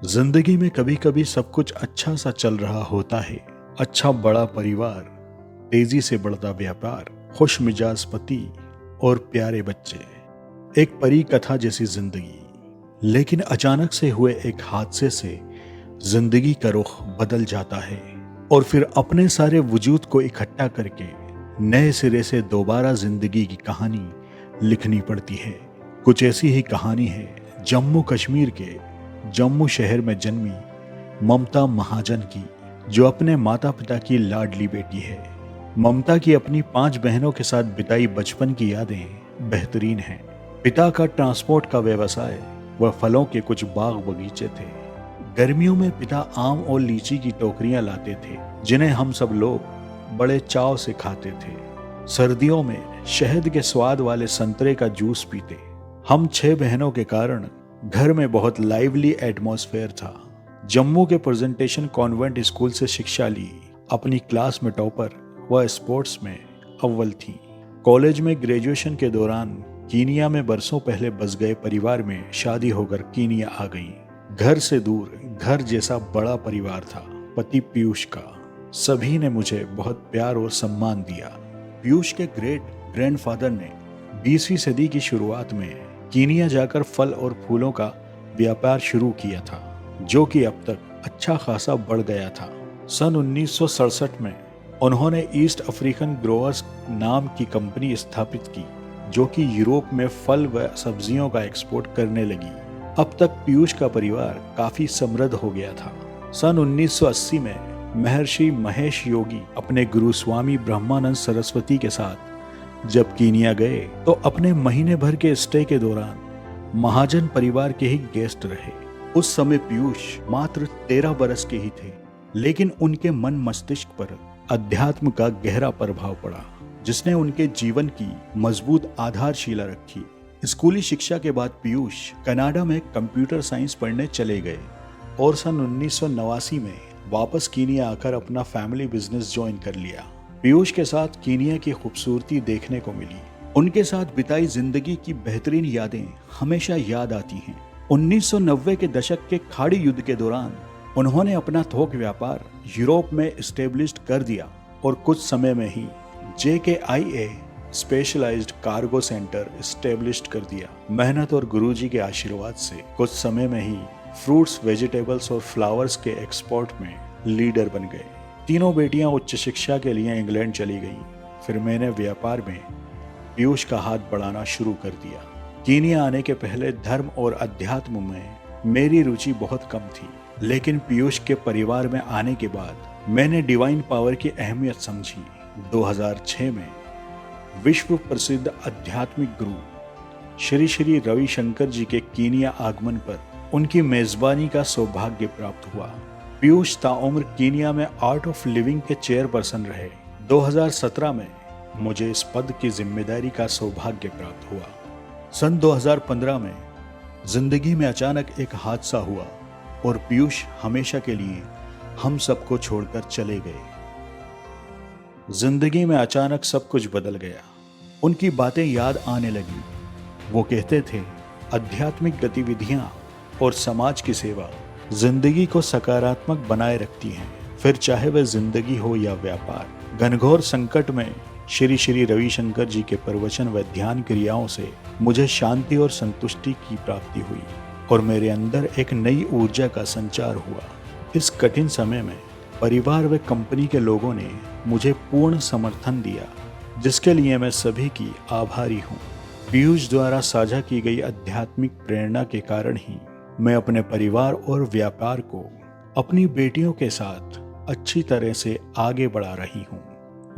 जिंदगी में कभी कभी सब कुछ अच्छा सा चल रहा होता है। अच्छा बड़ा परिवार, तेजी से बढ़ता व्यापार, खुश मिजाज पति और प्यारे बच्चे। एक परी कथा जैसी जिंदगी। लेकिन अचानक से हुए एक हादसे से जिंदगी का रुख बदल जाता है और फिर अपने सारे वजूद को इकट्ठा करके नए सिरे से दोबारा जिंदगी की कहानी लिखनी पड़ती है। कुछ ऐसी ही कहानी है जम्मू कश्मीर के जम्मू शहर में जन्मी ममता महाजन की, जो अपने माता पिता की लाडली बेटी है। ममता की अपनी 5 बहनों के साथ बिताई बचपन की यादें बेहतरीन हैं। पिता का ट्रांसपोर्ट का व्यवसाय व फलों के कुछ बाग बगीचे थे। गर्मियों में पिता आम और लीची की टोकरियां लाते थे, जिन्हें हम सब लोग बड़े चाव से खाते थे। सर्दियों में शहद के स्वाद वाले संतरे का जूस पीते। हम 6 बहनों के कारण घर में बहुत लाइवली एटमॉस्फेयर था। जम्मू के प्रेजेंटेशन कॉन्वेंट स्कूल से शिक्षा ली। अपनी क्लास में टॉपर व स्पोर्ट्स में अव्वल थी। कॉलेज में ग्रेजुएशन के दौरान कीनिया में बरसों पहले बस गए परिवार में शादी होकर कीनिया आ गई। घर से दूर घर जैसा बड़ा परिवार था। पति पीयूष का सभी ने मुझे बहुत प्यार और सम्मान दिया। पीयूष के ग्रेट ग्रैंडफादर ने 20वीं सदी की शुरुआत में कीनिया जाकर फल और फूलों का व्यापार शुरू किया था, जो कि अब तक अच्छा खासा बढ़ गया था। सन 1967 में उन्होंने ईस्ट अफ्रीकन ग्रोवर्स नाम की कंपनी स्थापित की, जो कि यूरोप में फल व सब्जियों का एक्सपोर्ट करने लगी। अब तक पीयूष का परिवार काफी समृद्ध हो गया था। सन 1980 में महर्षि महेश योगी अपने गुरु स्वामी ब्रह्मानंद सरस्वती के साथ जब कीनिया गए तो अपने महीने भर के स्टे के दौरान महाजन परिवार के ही गेस्ट रहे। उस समय पीयूष मात्र 13 बरस के ही थे, लेकिन उनके मन मस्तिष्क पर अध्यात्म का गहरा प्रभाव पड़ा, जिसने उनके जीवन की मजबूत आधारशिला रखी। स्कूली शिक्षा के बाद पीयूष कनाडा में कंप्यूटर साइंस पढ़ने चले गए और सन 1989 में वापस कीनिया आकर अपना फैमिली बिजनेस ज्वाइन कर लिया। पीयूष के साथ कीनिया की खूबसूरती देखने को मिली। उनके साथ बिताई जिंदगी की बेहतरीन यादें हमेशा याद आती हैं। 1990 के दशक के खाड़ी युद्ध के दौरान उन्होंने अपना थोक व्यापार यूरोप में एस्टेब्लिश कर दिया और कुछ समय में ही JKIA specialised cargo centre establish कर दिया। मेहनत और गुरुजी के आशीर्वाद से कुछ समय में ही फ्रूट्स, वेजिटेबल्स और फ्लावर्स के एक्सपोर्ट में लीडर बन गए। तीनों बेटियां उच्च शिक्षा के लिए इंग्लैंड चली गईं। फिर मैंने व्यापार में पीयूष का हाथ बढ़ाना शुरू कर दिया। कीनिया आने के पहले धर्म और अध्यात्म में मेरी रुचि बहुत कम थी, लेकिन पीयूष के परिवार में आने के बाद मैंने डिवाइन पावर की अहमियत समझी। 2006 में विश्व प्रसिद्ध आध्यात्मिक गुरु श्री श्री रविशंकर जी के कीनिया आगमन पर उनकी मेजबानी का सौभाग्य प्राप्त हुआ। पीयूष ताउम्र कीनिया में आर्ट ऑफ लिविंग के चेयरपर्सन रहे। 2017 में मुझे इस पद की जिम्मेदारी का सौभाग्य प्राप्त हुआ। सन 2015 में जिंदगी में अचानक एक हादसा हुआ और पीयूष हमेशा के लिए हम सबको छोड़कर चले गए। जिंदगी में अचानक सब कुछ बदल गया। उनकी बातें याद आने लगी। वो कहते थे, आध्यात्मिक गतिविधियां और समाज की सेवा जिंदगी को सकारात्मक बनाए रखती हैं, फिर चाहे वह जिंदगी हो या व्यापार। घनघोर संकट में श्री श्री रविशंकर जी के प्रवचन व ध्यान क्रियाओं से मुझे शांति और संतुष्टि की प्राप्ति हुई और मेरे अंदर एक नई ऊर्जा का संचार हुआ। इस कठिन समय में परिवार व कंपनी के लोगों ने मुझे पूर्ण समर्थन दिया, जिसके लिए मैं सभी की आभारी हूँ। पीयूष द्वारा साझा की गई आध्यात्मिक प्रेरणा के कारण ही मैं अपने परिवार और व्यापार को अपनी बेटियों के साथ अच्छी तरह से आगे बढ़ा रही हूँ।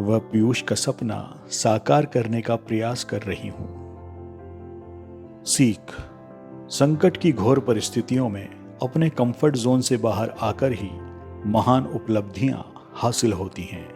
वह पीयूष का सपना साकार करने का प्रयास कर रही हूँ। सीख: संकट की घोर परिस्थितियों में अपने कंफर्ट जोन से बाहर आकर ही महान उपलब्धियां हासिल होती हैं।